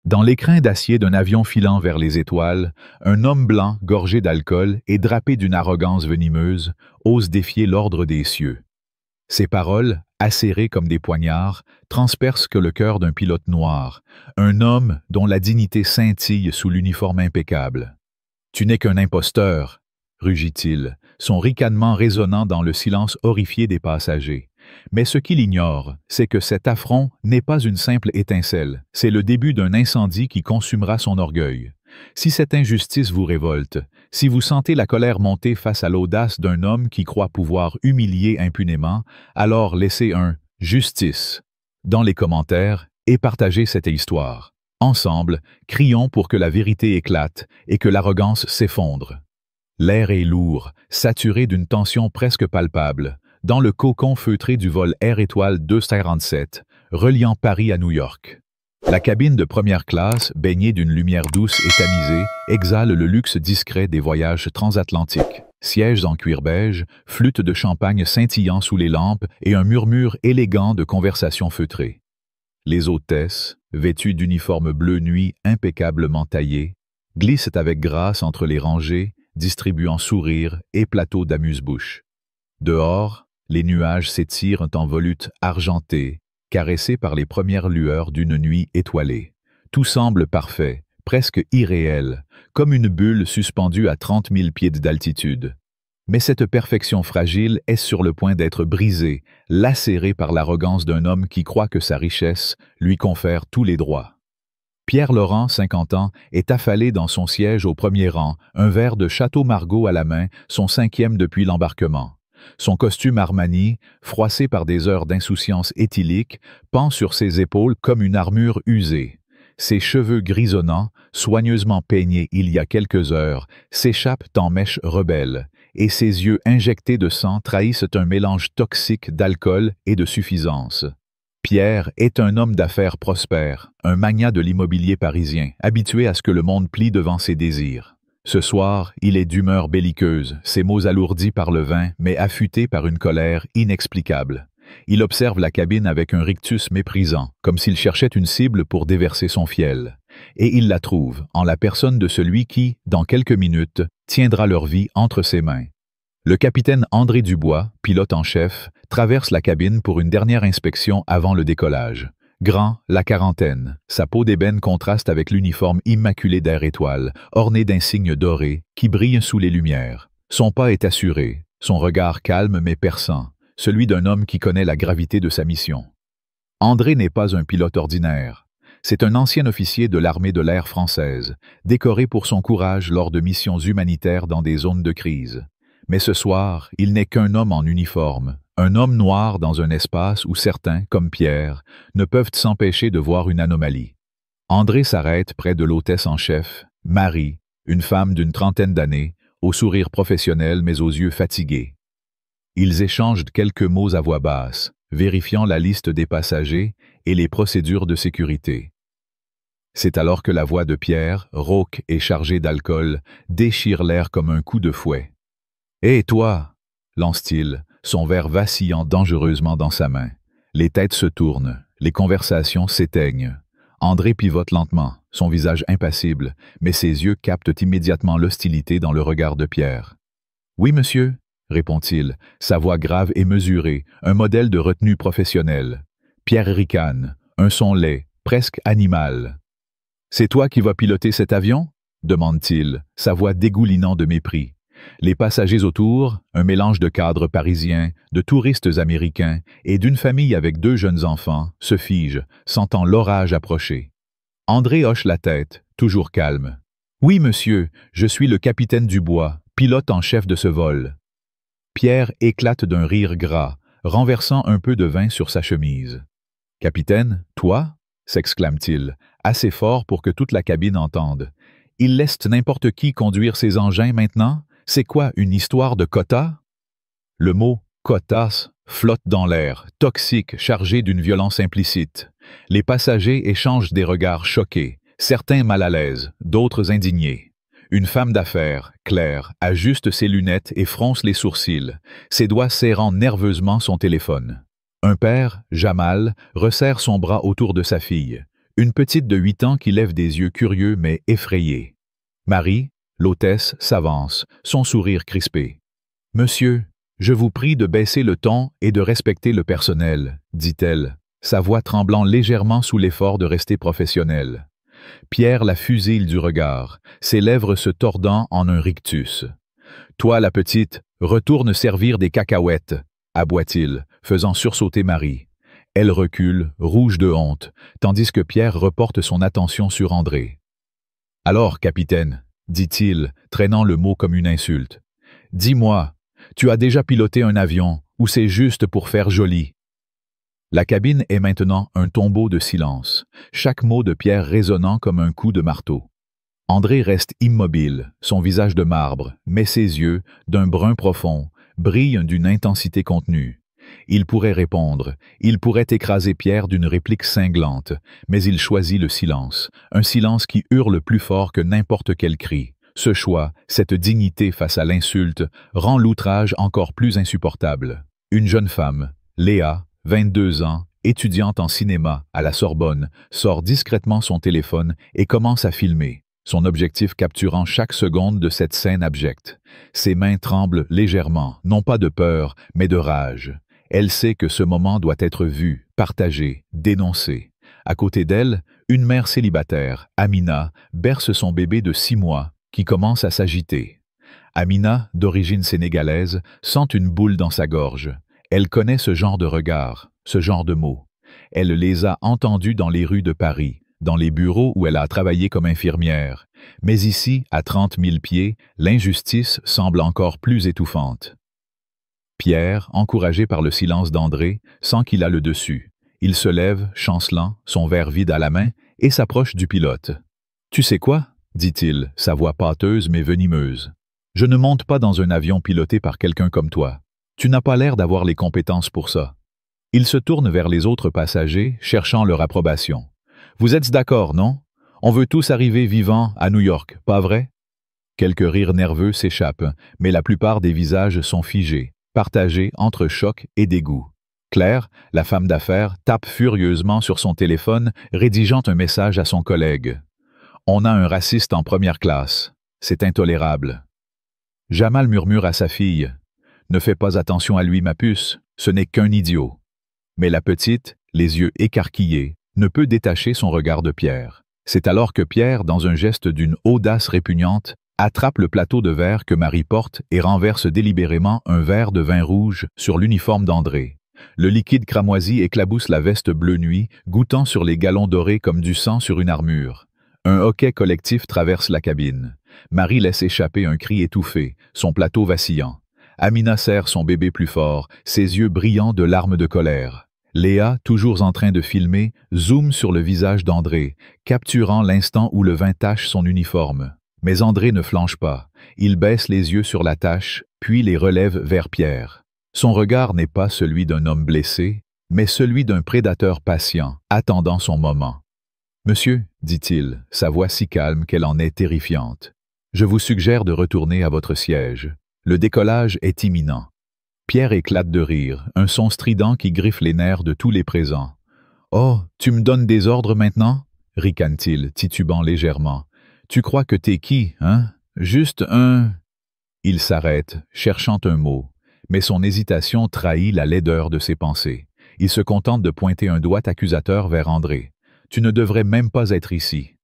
Dans l'écrin d'acier d'un avion filant vers les étoiles, un homme blanc, gorgé d'alcool et drapé d'une arrogance venimeuse, ose défier l'ordre des cieux. Ses paroles, acérées comme des poignards, transpercent que le cœur d'un pilote noir, un homme dont la dignité scintille sous l'uniforme impeccable. « Tu n'es qu'un imposteur !» rugit-il, son ricanement résonnant dans le silence horrifié des passagers. Mais ce qu'il ignore, c'est que cet affront n'est pas une simple étincelle, c'est le début d'un incendie qui consumera son orgueil. Si cette injustice vous révolte, si vous sentez la colère monter face à l'audace d'un homme qui croit pouvoir humilier impunément, alors laissez un « justice » dans les commentaires et partagez cette histoire. Ensemble, crions pour que la vérité éclate et que l'arrogance s'effondre. L'air est lourd, saturé d'une tension presque palpable, dans le cocon feutré du vol Air Étoile 247, reliant Paris à New York. La cabine de première classe, baignée d'une lumière douce et tamisée, exhale le luxe discret des voyages transatlantiques. Sièges en cuir beige, flûtes de champagne scintillant sous les lampes et un murmure élégant de conversations feutrées. Les hôtesses, vêtues d'uniformes bleu nuit impeccablement taillés, glissent avec grâce entre les rangées, distribuant sourires et plateaux d'amuse-bouche. Dehors, les nuages s'étirent en volutes argentées, caressés par les premières lueurs d'une nuit étoilée. Tout semble parfait, presque irréel, comme une bulle suspendue à 30 000 pieds d'altitude. Mais cette perfection fragile est sur le point d'être brisée, lacérée par l'arrogance d'un homme qui croit que sa richesse lui confère tous les droits. Pierre Laurent, 50 ans, est affalé dans son siège au premier rang, un verre de Château Margaux à la main, son 5e depuis l'embarquement. Son costume Armani, froissé par des heures d'insouciance éthylique, pend sur ses épaules comme une armure usée. Ses cheveux grisonnants, soigneusement peignés il y a quelques heures, s'échappent en mèches rebelles, et ses yeux injectés de sang trahissent un mélange toxique d'alcool et de suffisance. Pierre est un homme d'affaires prospère, un magnat de l'immobilier parisien, habitué à ce que le monde plie devant ses désirs. Ce soir, il est d'humeur belliqueuse, ses mots alourdis par le vin, mais affûtés par une colère inexplicable. Il observe la cabine avec un rictus méprisant, comme s'il cherchait une cible pour déverser son fiel. Et il la trouve, en la personne de celui qui, dans quelques minutes, tiendra leur vie entre ses mains. Le capitaine André Dubois, pilote en chef, traverse la cabine pour une dernière inspection avant le décollage. Grand, la quarantaine, sa peau d'ébène contraste avec l'uniforme immaculé d'Air Étoile, orné d'insignes dorés, qui brillent sous les lumières. Son pas est assuré, son regard calme mais perçant, celui d'un homme qui connaît la gravité de sa mission. André n'est pas un pilote ordinaire. C'est un ancien officier de l'armée de l'air française, décoré pour son courage lors de missions humanitaires dans des zones de crise. Mais ce soir, il n'est qu'un homme en uniforme, un homme noir dans un espace où certains, comme Pierre, ne peuvent s'empêcher de voir une anomalie. André s'arrête près de l'hôtesse en chef, Marie, une femme d'une trentaine d'années, au sourire professionnel mais aux yeux fatigués. Ils échangent quelques mots à voix basse, vérifiant la liste des passagers et les procédures de sécurité. C'est alors que la voix de Pierre, rauque et chargée d'alcool, déchire l'air comme un coup de fouet. « Hé, toi !» lance-t-il, son verre vacillant dangereusement dans sa main. Les têtes se tournent, les conversations s'éteignent. André pivote lentement, son visage impassible, mais ses yeux captent immédiatement l'hostilité dans le regard de Pierre. « Oui, monsieur ?» répond-il, sa voix grave et mesurée, un modèle de retenue professionnelle. Pierre ricane, un son laid, presque animal. « C'est toi qui vas piloter cet avion ?» demande-t-il, sa voix dégoulinant de mépris. Les passagers autour, un mélange de cadres parisiens, de touristes américains et d'une famille avec 2 jeunes enfants, se figent, sentant l'orage approcher. André hoche la tête, toujours calme. « Oui, monsieur, je suis le capitaine Dubois, pilote en chef de ce vol. » Pierre éclate d'un rire gras, renversant un peu de vin sur sa chemise. « Capitaine, toi ?» s'exclame-t-il, assez fort pour que toute la cabine entende. « Il laisse n'importe qui conduire ses engins maintenant ? C'est quoi, une histoire de quota ?» Le mot « quotas » flotte dans l'air, toxique, chargé d'une violence implicite. Les passagers échangent des regards choqués, certains mal à l'aise, d'autres indignés. Une femme d'affaires, Claire, ajuste ses lunettes et fronce les sourcils, ses doigts serrant nerveusement son téléphone. Un père, Jamal, resserre son bras autour de sa fille. Une petite de 8 ans qui lève des yeux curieux mais effrayés. Marie, l'hôtesse, s'avance, son sourire crispé. « Monsieur, je vous prie de baisser le ton et de respecter le personnel, » dit-elle, sa voix tremblant légèrement sous l'effort de rester professionnelle. Pierre la fusille du regard, ses lèvres se tordant en un rictus. « Toi, la petite, retourne servir des cacahuètes, » aboie-t-il, faisant sursauter Marie. Elle recule, rouge de honte, tandis que Pierre reporte son attention sur André. « Alors, capitaine, » dit-il, traînant le mot comme une insulte. « Dis-moi, tu as déjà piloté un avion ou c'est juste pour faire joli? » La cabine est maintenant un tombeau de silence, chaque mot de Pierre résonnant comme un coup de marteau. André reste immobile, son visage de marbre, mais ses yeux, d'un brun profond, brillent d'une intensité contenue. Il pourrait répondre, il pourrait écraser Pierre d'une réplique cinglante, mais il choisit le silence, un silence qui hurle plus fort que n'importe quel cri. Ce choix, cette dignité face à l'insulte, rend l'outrage encore plus insupportable. Une jeune femme, Léa, 22 ans, étudiante en cinéma à la Sorbonne, sort discrètement son téléphone et commence à filmer, son objectif capturant chaque seconde de cette scène abjecte. Ses mains tremblent légèrement, non pas de peur, mais de rage. Elle sait que ce moment doit être vu, partagé, dénoncé. À côté d'elle, une mère célibataire, Amina, berce son bébé de 6 mois, qui commence à s'agiter. Amina, d'origine sénégalaise, sent une boule dans sa gorge. Elle connaît ce genre de regard, ce genre de mots. Elle les a entendus dans les rues de Paris, dans les bureaux où elle a travaillé comme infirmière. Mais ici, à 30 000 pieds, l'injustice semble encore plus étouffante. Pierre, encouragé par le silence d'André, sent qu'il a le dessus. Il se lève, chancelant, son verre vide à la main, et s'approche du pilote. « Tu sais quoi ?» dit-il, sa voix pâteuse mais venimeuse. « Je ne monte pas dans un avion piloté par quelqu'un comme toi. Tu n'as pas l'air d'avoir les compétences pour ça. » Il se tourne vers les autres passagers, cherchant leur approbation. « Vous êtes d'accord, non? On veut tous arriver vivants à New York, pas vrai? » Quelques rires nerveux s'échappent, mais la plupart des visages sont figés, partagés entre choc et dégoût. Claire, la femme d'affaires, tape furieusement sur son téléphone, rédigeant un message à son collègue. « On a un raciste en première classe. C'est intolérable. » Jamal murmure à sa fille. « Ne fais pas attention à lui, ma puce, ce n'est qu'un idiot. » Mais la petite, les yeux écarquillés, ne peut détacher son regard de Pierre. C'est alors que Pierre, dans un geste d'une audace répugnante, attrape le plateau de verre que Marie porte et renverse délibérément un verre de vin rouge sur l'uniforme d'André. Le liquide cramoisi éclabousse la veste bleu nuit, goûtant sur les galons dorés comme du sang sur une armure. Un hoquet collectif traverse la cabine. Marie laisse échapper un cri étouffé, son plateau vacillant. Amina serre son bébé plus fort, ses yeux brillants de larmes de colère. Léa, toujours en train de filmer, zoome sur le visage d'André, capturant l'instant où le vin tache son uniforme. Mais André ne flanche pas. Il baisse les yeux sur la tache, puis les relève vers Pierre. Son regard n'est pas celui d'un homme blessé, mais celui d'un prédateur patient, attendant son moment. « Monsieur, dit-il, sa voix si calme qu'elle en est terrifiante, je vous suggère de retourner à votre siège. Le décollage est imminent. » Pierre éclate de rire, un son strident qui griffe les nerfs de tous les présents. « Oh, tu me donnes des ordres maintenant ?» ricane-t-il, titubant légèrement. « Tu crois que t'es qui, hein? Juste un... » Il s'arrête, cherchant un mot, mais son hésitation trahit la laideur de ses pensées. Il se contente de pointer un doigt accusateur vers André. « Tu ne devrais même pas être ici. »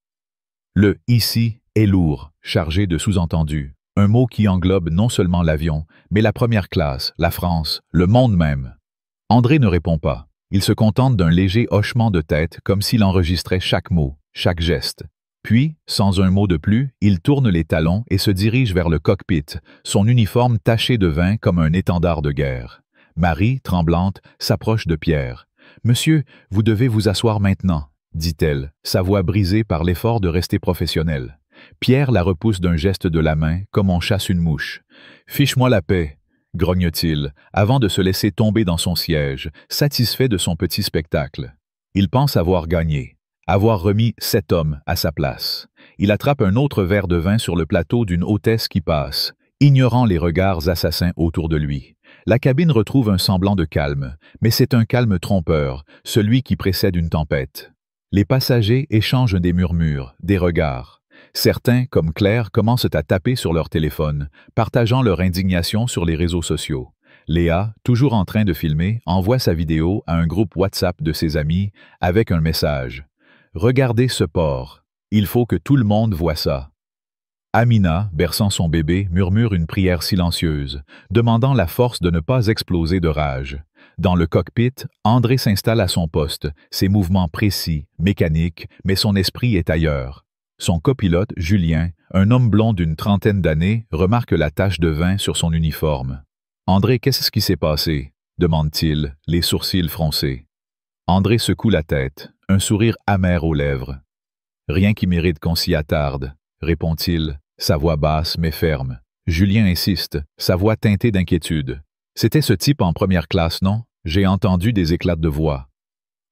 Le « ici » est lourd, chargé de sous-entendus. Un mot qui englobe non seulement l'avion, mais la première classe, la France, le monde même. André ne répond pas. Il se contente d'un léger hochement de tête, comme s'il enregistrait chaque mot, chaque geste. Puis, sans un mot de plus, il tourne les talons et se dirige vers le cockpit, son uniforme taché de vin comme un étendard de guerre. Marie, tremblante, s'approche de Pierre. « Monsieur, vous devez vous asseoir maintenant, » dit-elle, sa voix brisée par l'effort de rester professionnelle. Pierre la repousse d'un geste de la main, comme on chasse une mouche. « Fiche-moi la paix », grogne-t-il, avant de se laisser tomber dans son siège, satisfait de son petit spectacle. Il pense avoir gagné, avoir remis 7 hommes à sa place. Il attrape un autre verre de vin sur le plateau d'une hôtesse qui passe, ignorant les regards assassins autour de lui. La cabine retrouve un semblant de calme, mais c'est un calme trompeur, celui qui précède une tempête. Les passagers échangent des murmures, des regards. Certains, comme Claire, commencent à taper sur leur téléphone, partageant leur indignation sur les réseaux sociaux. Léa, toujours en train de filmer, envoie sa vidéo à un groupe WhatsApp de ses amis avec un message. « Regardez ce porc. Il faut que tout le monde voie ça. » Amina, berçant son bébé, murmure une prière silencieuse, demandant la force de ne pas exploser de rage. Dans le cockpit, André s'installe à son poste, ses mouvements précis, mécaniques, mais son esprit est ailleurs. Son copilote, Julien, un homme blond d'une trentaine d'années, remarque la tache de vin sur son uniforme. « André, qu'est-ce qui s'est passé ?» demande-t-il, les sourcils froncés. André secoue la tête, un sourire amer aux lèvres. « Rien qui mérite qu'on s'y attarde », répond-il, sa voix basse mais ferme. Julien insiste, sa voix teintée d'inquiétude. « C'était ce type en première classe, non? J'ai entendu des éclats de voix. »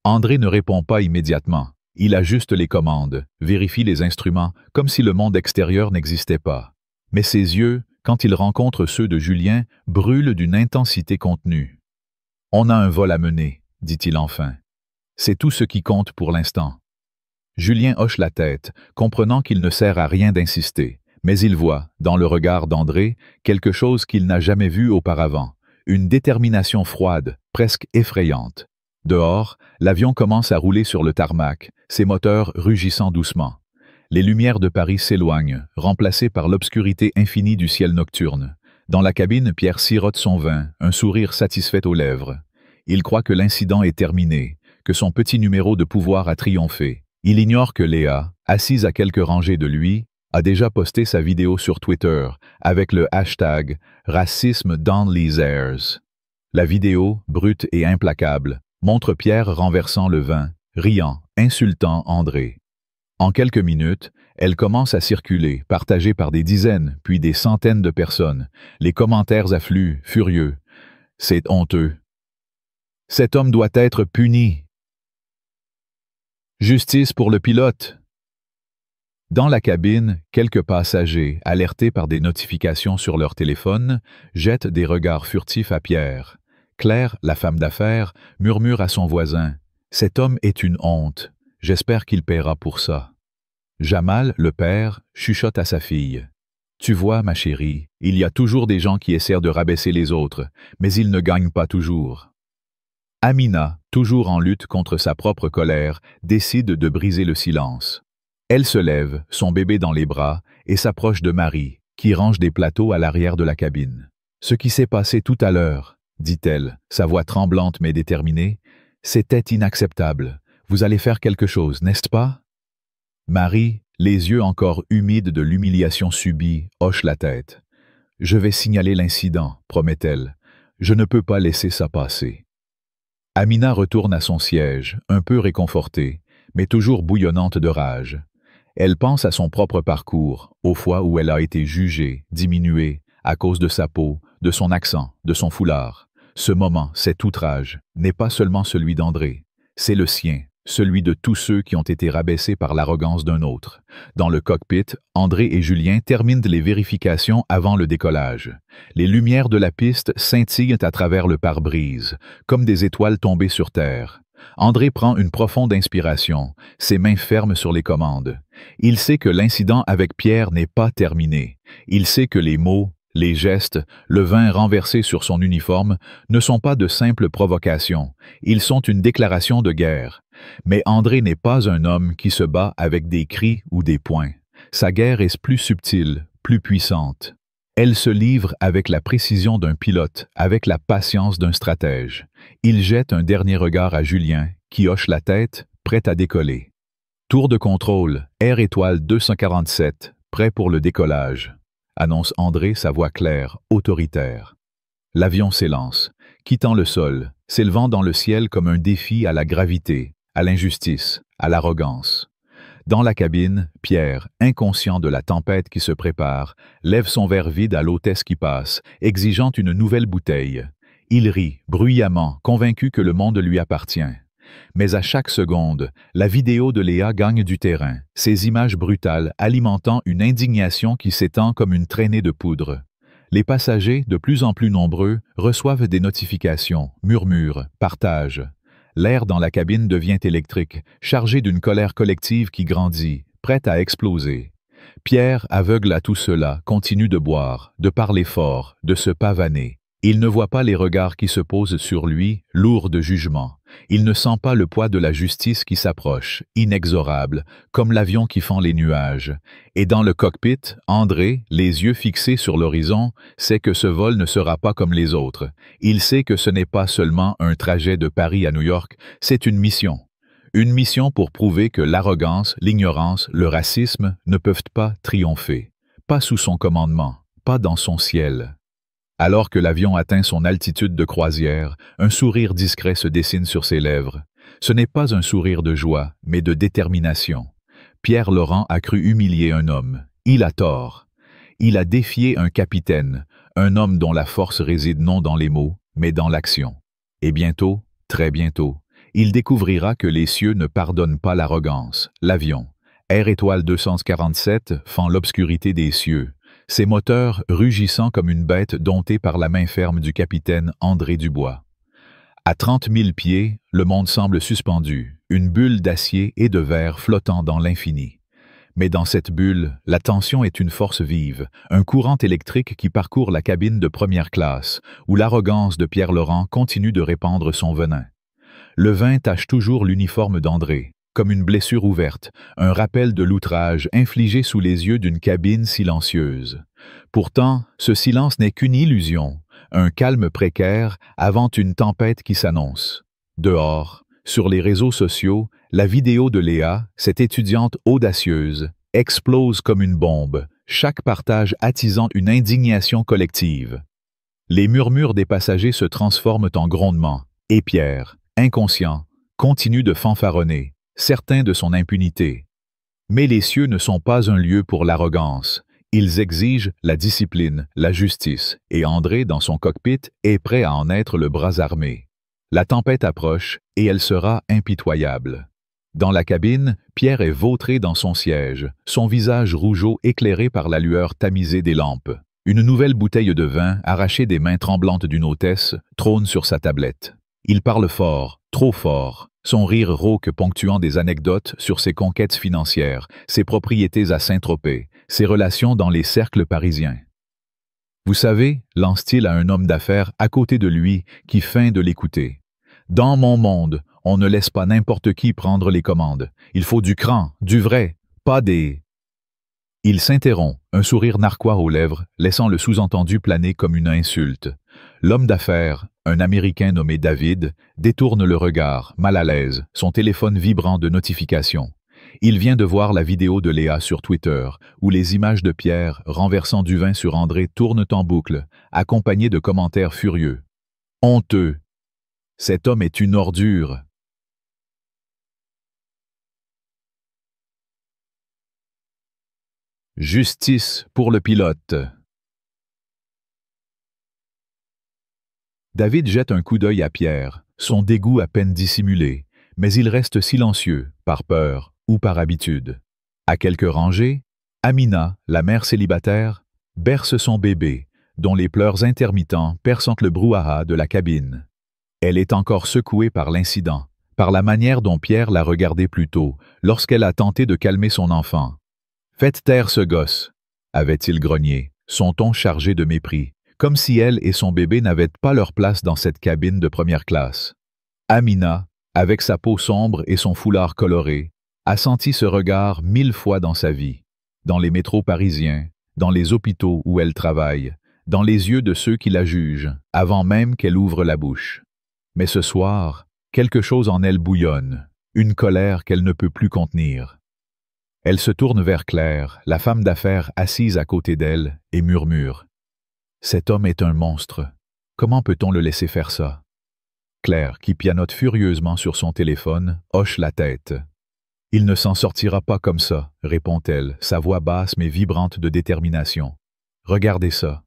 André ne répond pas immédiatement. Il ajuste les commandes, vérifie les instruments, comme si le monde extérieur n'existait pas. Mais ses yeux, quand il rencontre ceux de Julien, brûlent d'une intensité contenue. « On a un vol à mener, » dit-il enfin. « C'est tout ce qui compte pour l'instant. » Julien hoche la tête, comprenant qu'il ne sert à rien d'insister, mais il voit, dans le regard d'André, quelque chose qu'il n'a jamais vu auparavant, une détermination froide, presque effrayante. Dehors, l'avion commence à rouler sur le tarmac, ses moteurs rugissant doucement. Les lumières de Paris s'éloignent, remplacées par l'obscurité infinie du ciel nocturne. Dans la cabine, Pierre sirote son vin, un sourire satisfait aux lèvres. Il croit que l'incident est terminé, que son petit numéro de pouvoir a triomphé. Il ignore que Léa, assise à quelques rangées de lui, a déjà posté sa vidéo sur Twitter avec le hashtag « Racisme dans les airs ». La vidéo, brute et implacable, montre Pierre renversant le vin, riant, insultant André. En quelques minutes, elle commence à circuler, partagée par des dizaines, puis des centaines de personnes. Les commentaires affluent, furieux. « C'est honteux. Cet homme doit être puni. Justice pour le pilote. » Dans la cabine, quelques passagers, alertés par des notifications sur leur téléphone, jettent des regards furtifs à Pierre. Claire, la femme d'affaires, murmure à son voisin « Cet homme est une honte. J'espère qu'il paiera pour ça. » Jamal, le père, chuchote à sa fille. « Tu vois, ma chérie, il y a toujours des gens qui essaient de rabaisser les autres, mais ils ne gagnent pas toujours. » Amina, toujours en lutte contre sa propre colère, décide de briser le silence. Elle se lève, son bébé dans les bras, et s'approche de Marie, qui range des plateaux à l'arrière de la cabine. « Ce qui s'est passé tout à l'heure, » dit-elle, sa voix tremblante mais déterminée, « c'était inacceptable. Vous allez faire quelque chose, n'est-ce pas? » Marie, les yeux encore humides de l'humiliation subie, hoche la tête. « Je vais signaler l'incident, » promet-elle. « Je ne peux pas laisser ça passer. » Amina retourne à son siège, un peu réconfortée, mais toujours bouillonnante de rage. Elle pense à son propre parcours, aux fois où elle a été jugée, diminuée, à cause de sa peau, de son accent, de son foulard. Ce moment, cet outrage, n'est pas seulement celui d'André, c'est le sien, celui de tous ceux qui ont été rabaissés par l'arrogance d'un autre. Dans le cockpit, André et Julien terminent les vérifications avant le décollage. Les lumières de la piste scintillent à travers le pare-brise, comme des étoiles tombées sur terre. André prend une profonde inspiration, ses mains fermes sur les commandes. Il sait que l'incident avec Pierre n'est pas terminé. Il sait que les mots, les gestes, le vin renversé sur son uniforme ne sont pas de simples provocations, ils sont une déclaration de guerre. Mais André n'est pas un homme qui se bat avec des cris ou des poings. Sa guerre est plus subtile, plus puissante. Elle se livre avec la précision d'un pilote, avec la patience d'un stratège. Il jette un dernier regard à Julien, qui hoche la tête, prêt à décoller. Tour de contrôle, Air Étoile 247, prêt pour le décollage, annonce André, sa voix claire, autoritaire. L'avion s'élance, quittant le sol, s'élevant dans le ciel comme un défi à la gravité, à l'injustice, à l'arrogance. Dans la cabine, Pierre, inconscient de la tempête qui se prépare, lève son verre vide à l'hôtesse qui passe, exigeant une nouvelle bouteille. Il rit, bruyamment, convaincu que le monde lui appartient. Mais à chaque seconde, la vidéo de Léa gagne du terrain, ses images brutales alimentant une indignation qui s'étend comme une traînée de poudre. Les passagers, de plus en plus nombreux, reçoivent des notifications, murmurent, partagent. l'air dans la cabine devient électrique, chargé d'une colère collective qui grandit, prête à exploser. Pierre, aveugle à tout cela, continue de boire, de parler fort, de se pavaner. Il ne voit pas les regards qui se posent sur lui, lourds de jugement. Il ne sent pas le poids de la justice qui s'approche, inexorable, comme l'avion qui fend les nuages. Et dans le cockpit, André, les yeux fixés sur l'horizon, sait que ce vol ne sera pas comme les autres. Il sait que ce n'est pas seulement un trajet de Paris à New York, c'est une mission. Une mission pour prouver que l'arrogance, l'ignorance, le racisme ne peuvent pas triompher. Pas sous son commandement, pas dans son ciel. Alors que l'avion atteint son altitude de croisière, un sourire discret se dessine sur ses lèvres. Ce n'est pas un sourire de joie, mais de détermination. Pierre Laurent a cru humilier un homme. Il a tort. Il a défié un capitaine, un homme dont la force réside non dans les mots, mais dans l'action. Et bientôt, très bientôt, il découvrira que les cieux ne pardonnent pas l'arrogance. L'avion, Air Étoile 247, fend l'obscurité des cieux. Ses moteurs rugissant comme une bête domptée par la main ferme du capitaine André Dubois. À 30 000 pieds, le monde semble suspendu, une bulle d'acier et de verre flottant dans l'infini. Mais dans cette bulle, la tension est une force vive, un courant électrique qui parcourt la cabine de première classe, où l'arrogance de Pierre Laurent continue de répandre son venin. Le vin tache toujours l'uniforme d'André, comme une blessure ouverte, un rappel de l'outrage infligé sous les yeux d'une cabine silencieuse. Pourtant, ce silence n'est qu'une illusion, un calme précaire avant une tempête qui s'annonce. Dehors, sur les réseaux sociaux, la vidéo de Léa, cette étudiante audacieuse, explose comme une bombe, chaque partage attisant une indignation collective. Les murmures des passagers se transforment en grondements, et Pierre, inconscient, continue de fanfaronner, certain de son impunité. Mais les cieux ne sont pas un lieu pour l'arrogance. Ils exigent la discipline, la justice, et André, dans son cockpit, est prêt à en être le bras armé. La tempête approche, et elle sera impitoyable. Dans la cabine, Pierre est vautré dans son siège, son visage rougeau éclairé par la lueur tamisée des lampes. Une nouvelle bouteille de vin, arrachée des mains tremblantes d'une hôtesse, trône sur sa tablette. Il parle fort, trop fort, son rire rauque ponctuant des anecdotes sur ses conquêtes financières, ses propriétés à Saint-Tropez, ses relations dans les cercles parisiens. Vous savez, lance-t-il à un homme d'affaires à côté de lui qui feint de l'écouter. Dans mon monde, on ne laisse pas n'importe qui prendre les commandes. Il faut du cran, du vrai, pas des... Il s'interrompt, un sourire narquois aux lèvres, laissant le sous-entendu planer comme une insulte. L'homme d'affaires, un Américain nommé David, détourne le regard, mal à l'aise, son téléphone vibrant de notifications. Il vient de voir la vidéo de Léa sur Twitter, où les images de Pierre renversant du vin sur André tournent en boucle, accompagnées de commentaires furieux. Honteux. Cet homme est une ordure. Justice pour le pilote. David jette un coup d'œil à Pierre, son dégoût à peine dissimulé, mais il reste silencieux, par peur ou par habitude. À quelques rangées, Amina, la mère célibataire, berce son bébé, dont les pleurs intermittents perçant le brouhaha de la cabine. Elle est encore secouée par l'incident, par la manière dont Pierre l'a regardée plus tôt, lorsqu'elle a tenté de calmer son enfant. « Faites taire ce gosse !» avait-il grogné, son ton chargé de mépris, comme si elle et son bébé n'avaient pas leur place dans cette cabine de première classe. Amina, avec sa peau sombre et son foulard coloré, a senti ce regard 1000 fois dans sa vie, dans les métros parisiens, dans les hôpitaux où elle travaille, dans les yeux de ceux qui la jugent, avant même qu'elle ouvre la bouche. Mais ce soir, quelque chose en elle bouillonne, une colère qu'elle ne peut plus contenir. Elle se tourne vers Claire, la femme d'affaires assise à côté d'elle, et murmure. « Cet homme est un monstre. Comment peut-on le laisser faire ça ?» Claire, qui pianote furieusement sur son téléphone, hoche la tête. « Il ne s'en sortira pas comme ça, » répond-elle, sa voix basse mais vibrante de détermination. « Regardez ça. »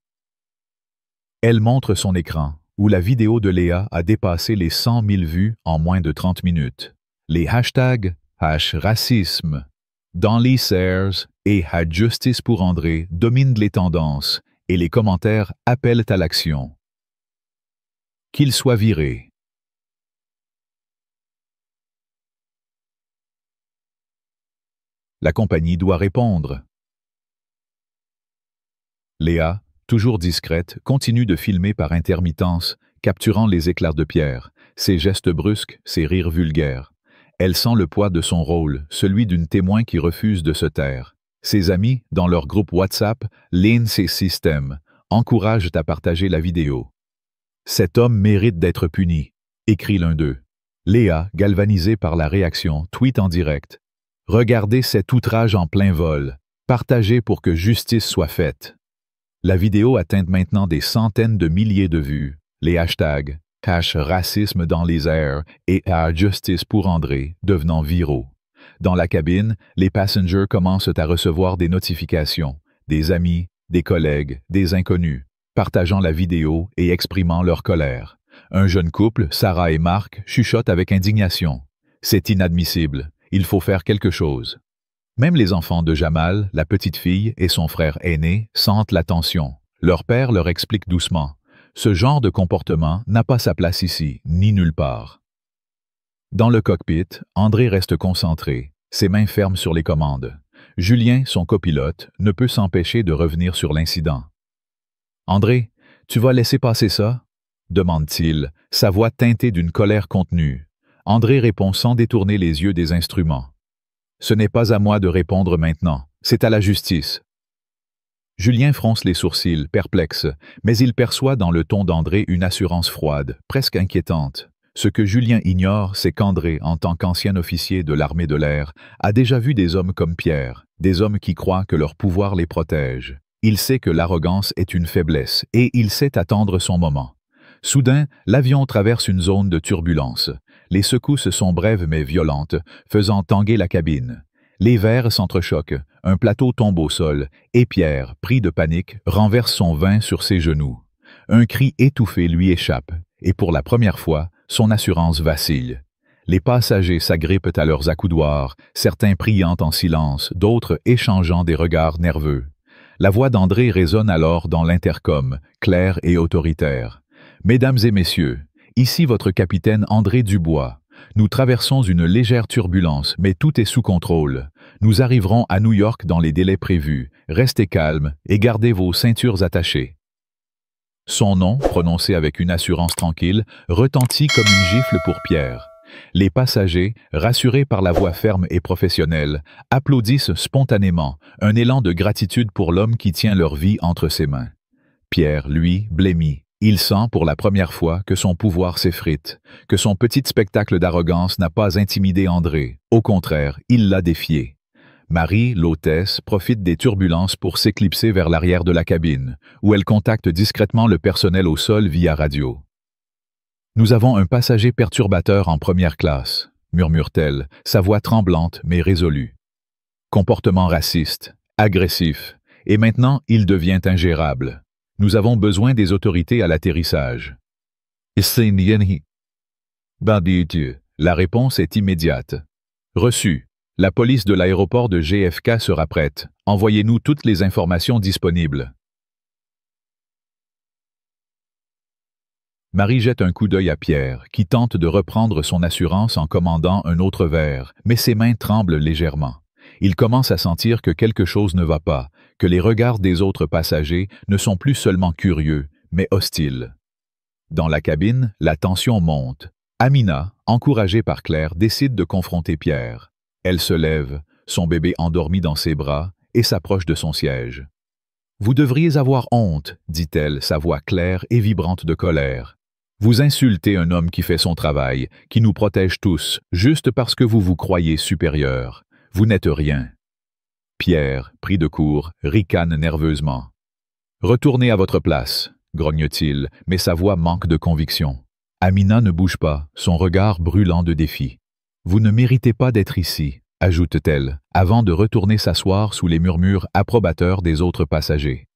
Elle montre son écran, où la vidéo de Léa a dépassé les 100 000 vues en moins de 30 minutes. Les hashtags #racisme, dans les shares et #justice pour André dominent les tendances et les commentaires appellent à l'action. Qu'il soit viré. La compagnie doit répondre. Léa, toujours discrète, continue de filmer par intermittence, capturant les éclairs de Pierre, ses gestes brusques, ses rires vulgaires. Elle sent le poids de son rôle, celui d'une témoin qui refuse de se taire. Ses amis, dans leur groupe WhatsApp, Lean ses systèmes, encouragent à partager la vidéo. « Cet homme mérite d'être puni », écrit l'un d'eux. Léa, galvanisée par la réaction, tweet en direct. « Regardez cet outrage en plein vol. Partagez pour que justice soit faite. » La vidéo atteint maintenant des centaines de milliers de vues. Les hashtags #racisme dans les airs et #justice pour André devenant viraux. Dans la cabine, les passengers commencent à recevoir des notifications, des amis, des collègues, des inconnus, partageant la vidéo et exprimant leur colère. Un jeune couple, Sarah et Marc, chuchotent avec indignation. « C'est inadmissible, il faut faire quelque chose. » Même les enfants de Jamal, la petite fille et son frère aîné sentent la tension. Leur père leur explique doucement. Ce genre de comportement n'a pas sa place ici, ni nulle part. Dans le cockpit, André reste concentré, ses mains fermes sur les commandes. Julien, son copilote, ne peut s'empêcher de revenir sur l'incident. « André, tu vas laisser passer ça ?» demande-t-il, sa voix teintée d'une colère contenue. André répond sans détourner les yeux des instruments. « Ce n'est pas à moi de répondre maintenant, c'est à la justice. » Julien fronce les sourcils, perplexe, mais il perçoit dans le ton d'André une assurance froide, presque inquiétante. Ce que Julien ignore, c'est qu'André, en tant qu'ancien officier de l'armée de l'air, a déjà vu des hommes comme Pierre, des hommes qui croient que leur pouvoir les protège. Il sait que l'arrogance est une faiblesse, et il sait attendre son moment. Soudain, l'avion traverse une zone de turbulence. Les secousses sont brèves mais violentes, faisant tanguer la cabine. Les verres s'entrechoquent, un plateau tombe au sol, et Pierre, pris de panique, renverse son vin sur ses genoux. Un cri étouffé lui échappe, et pour la première fois, son assurance vacille. Les passagers s'agrippent à leurs accoudoirs, certains priant en silence, d'autres échangeant des regards nerveux. La voix d'André résonne alors dans l'intercom, claire et autoritaire. « Mesdames et messieurs, ici votre capitaine André Dubois. Nous traversons une légère turbulence, mais tout est sous contrôle. Nous arriverons à New York dans les délais prévus. Restez calmes et gardez vos ceintures attachées. » Son nom, prononcé avec une assurance tranquille, retentit comme une gifle pour Pierre. Les passagers, rassurés par la voix ferme et professionnelle, applaudissent spontanément, un élan de gratitude pour l'homme qui tient leur vie entre ses mains. Pierre, lui, blêmit. Il sent pour la première fois que son pouvoir s'effrite, que son petit spectacle d'arrogance n'a pas intimidé André. Au contraire, il l'a défié. Marie, l'hôtesse, profite des turbulences pour s'éclipser vers l'arrière de la cabine, où elle contacte discrètement le personnel au sol via radio. « Nous avons un passager perturbateur en première classe », murmure-t-elle, sa voix tremblante mais résolue. « Comportement raciste, agressif, et maintenant il devient ingérable. Nous avons besoin des autorités à l'atterrissage. » La réponse est immédiate. « Reçu. La police de l'aéroport de JFK sera prête. Envoyez-nous toutes les informations disponibles. » Marie jette un coup d'œil à Pierre, qui tente de reprendre son assurance en commandant un autre verre, mais ses mains tremblent légèrement. Il commence à sentir que quelque chose ne va pas, que les regards des autres passagers ne sont plus seulement curieux, mais hostiles. Dans la cabine, la tension monte. Amina, encouragée par Claire, décide de confronter Pierre. Elle se lève, son bébé endormi dans ses bras, et s'approche de son siège. « Vous devriez avoir honte, dit-elle, sa voix claire et vibrante de colère. Vous insultez un homme qui fait son travail, qui nous protège tous, juste parce que vous vous croyez supérieur. Vous n'êtes rien. » Pierre, pris de court, ricane nerveusement. « Retournez à votre place, » grogne-t-il, mais sa voix manque de conviction. Amina ne bouge pas, son regard brûlant de défi. « Vous ne méritez pas d'être ici, » ajoute-t-elle, avant de retourner s'asseoir sous les murmures approbateurs des autres passagers.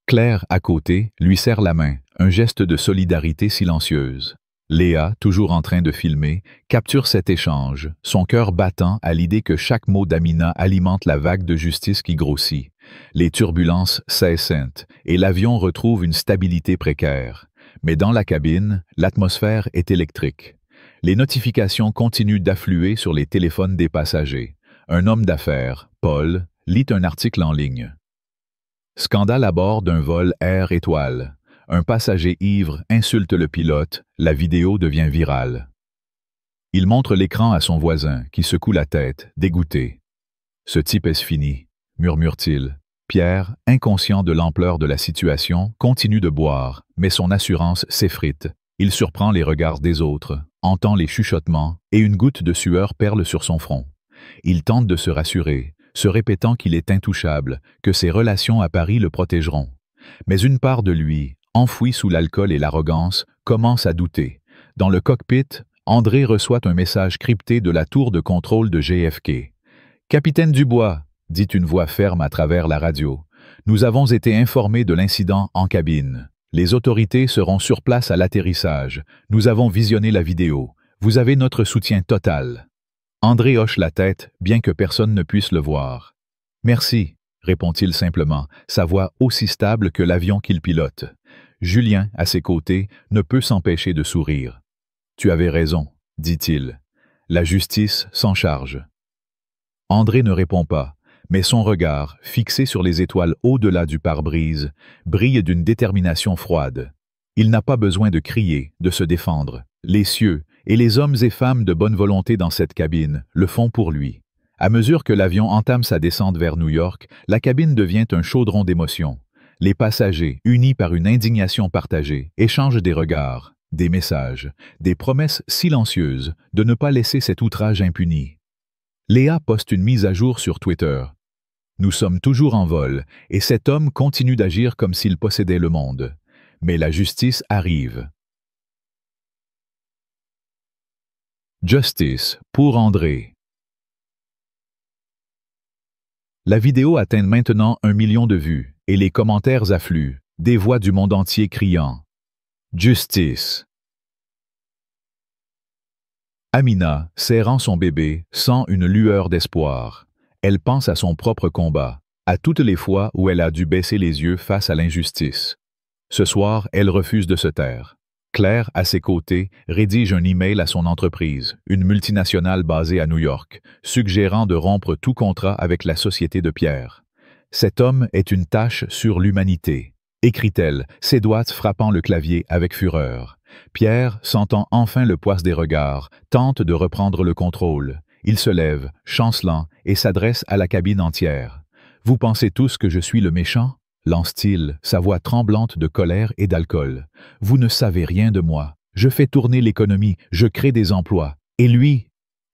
Claire, à côté, lui serre la main, un geste de solidarité silencieuse. Léa, toujours en train de filmer, capture cet échange, son cœur battant à l'idée que chaque mot d'Amina alimente la vague de justice qui grossit. Les turbulences cessent et l'avion retrouve une stabilité précaire. Mais dans la cabine, l'atmosphère est électrique. Les notifications continuent d'affluer sur les téléphones des passagers. Un homme d'affaires, Paul, lit un article en ligne. Scandale à bord d'un vol Air Étoile. Un passager ivre insulte le pilote, la vidéo devient virale. Il montre l'écran à son voisin, qui secoue la tête, dégoûté. « Ce type est fini », murmure-t-il. Pierre, inconscient de l'ampleur de la situation, continue de boire, mais son assurance s'effrite. Il surprend les regards des autres, entend les chuchotements, et une goutte de sueur perle sur son front. Il tente de se rassurer, se répétant qu'il est intouchable, que ses relations à Paris le protégeront. Mais une part de lui, enfouie sous l'alcool et l'arrogance, commence à douter. Dans le cockpit, André reçoit un message crypté de la tour de contrôle de JFK. « Capitaine Dubois », dit une voix ferme à travers la radio. « Nous avons été informés de l'incident en cabine. Les autorités seront sur place à l'atterrissage. Nous avons visionné la vidéo. Vous avez notre soutien total. » André hoche la tête, bien que personne ne puisse le voir. « Merci », répond-il simplement, sa voix aussi stable que l'avion qu'il pilote. Julien, à ses côtés, ne peut s'empêcher de sourire. « Tu avais raison », dit-il. « La justice s'en charge. » André ne répond pas, mais son regard, fixé sur les étoiles au-delà du pare-brise, brille d'une détermination froide. Il n'a pas besoin de crier, de se défendre. Les cieux, et les hommes et femmes de bonne volonté dans cette cabine, le font pour lui. À mesure que l'avion entame sa descente vers New York, la cabine devient un chaudron d'émotions. Les passagers, unis par une indignation partagée, échangent des regards, des messages, des promesses silencieuses de ne pas laisser cet outrage impuni. Léa poste une mise à jour sur Twitter. « Nous sommes toujours en vol, et cet homme continue d'agir comme s'il possédait le monde. Mais la justice arrive. » Justice pour André. La vidéo atteint maintenant 1 million de vues, et les commentaires affluent, des voix du monde entier criant « Justice ». Amina, serrant son bébé, sent une lueur d'espoir. Elle pense à son propre combat, à toutes les fois où elle a dû baisser les yeux face à l'injustice. Ce soir, elle refuse de se taire. Claire, à ses côtés, rédige un email à son entreprise, une multinationale basée à New York, suggérant de rompre tout contrat avec la société de Pierre. « Cet homme est une tache sur l'humanité », écrit-elle, ses doigts frappant le clavier avec fureur. Pierre, sentant enfin le poids des regards, tente de reprendre le contrôle. Il se lève, chancelant, et s'adresse à la cabine entière. « Vous pensez tous que je suis le méchant ?» lance-t-il, sa voix tremblante de colère et d'alcool. « Vous ne savez rien de moi. Je fais tourner l'économie, je crée des emplois. Et lui ?»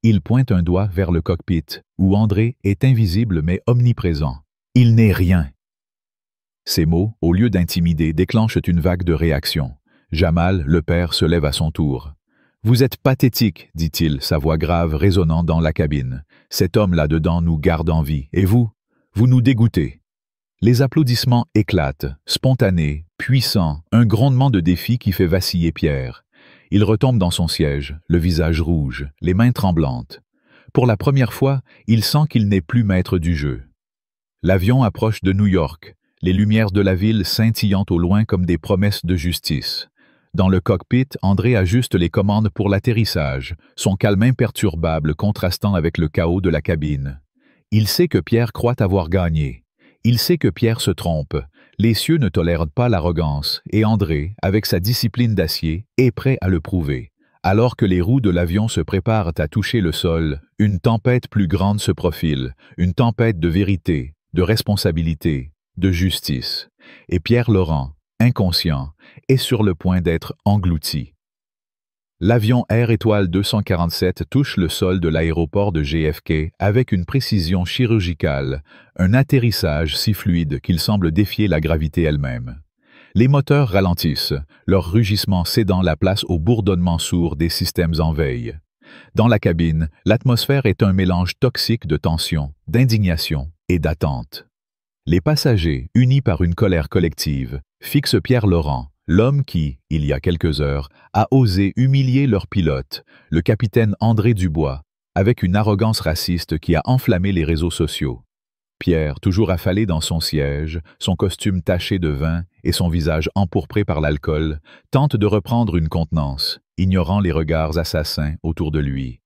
Il pointe un doigt vers le cockpit, où André est invisible mais omniprésent. « Il n'est rien. » Ces mots, au lieu d'intimider, déclenchent une vague de réaction. Jamal, le père, se lève à son tour. « Vous êtes pathétique, dit-il, sa voix grave résonnant dans la cabine. « Cet homme là-dedans nous garde en vie. Et vous? Vous nous dégoûtez. » Les applaudissements éclatent, spontanés, puissants, un grondement de défi qui fait vaciller Pierre. Il retombe dans son siège, le visage rouge, les mains tremblantes. Pour la première fois, il sent qu'il n'est plus maître du jeu. L'avion approche de New York, les lumières de la ville scintillant au loin comme des promesses de justice. Dans le cockpit, André ajuste les commandes pour l'atterrissage, son calme imperturbable contrastant avec le chaos de la cabine. Il sait que Pierre croit avoir gagné. Il sait que Pierre se trompe. Les cieux ne tolèrent pas l'arrogance, et André, avec sa discipline d'acier, est prêt à le prouver. Alors que les roues de l'avion se préparent à toucher le sol, une tempête plus grande se profile, une tempête de vérité, de responsabilité, de justice. Et Pierre Laurent, inconscient, est sur le point d'être englouti. L'avion Air Étoile 247 touche le sol de l'aéroport de JFK avec une précision chirurgicale, un atterrissage si fluide qu'il semble défier la gravité elle-même. Les moteurs ralentissent, leur rugissement cédant la place au bourdonnement sourd des systèmes en veille. Dans la cabine, l'atmosphère est un mélange toxique de tension, d'indignation et d'attente. Les passagers, unis par une colère collective, fixent Pierre Laurent, l'homme qui, il y a quelques heures, a osé humilier leur pilote, le capitaine André Dubois, avec une arrogance raciste qui a enflammé les réseaux sociaux. Pierre, toujours affalé dans son siège, son costume taché de vin et son visage empourpré par l'alcool, tente de reprendre une contenance, ignorant les regards assassins autour de lui.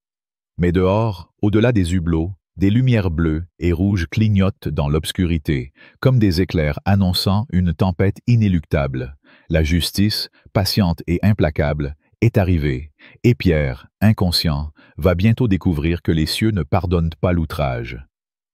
Mais dehors, au-delà des hublots, Des lumières bleues et rouges clignotent dans l'obscurité, comme des éclairs annonçant une tempête inéluctable. La justice, patiente et implacable, est arrivée, et Pierre, inconscient, va bientôt découvrir que les cieux ne pardonnent pas l'outrage.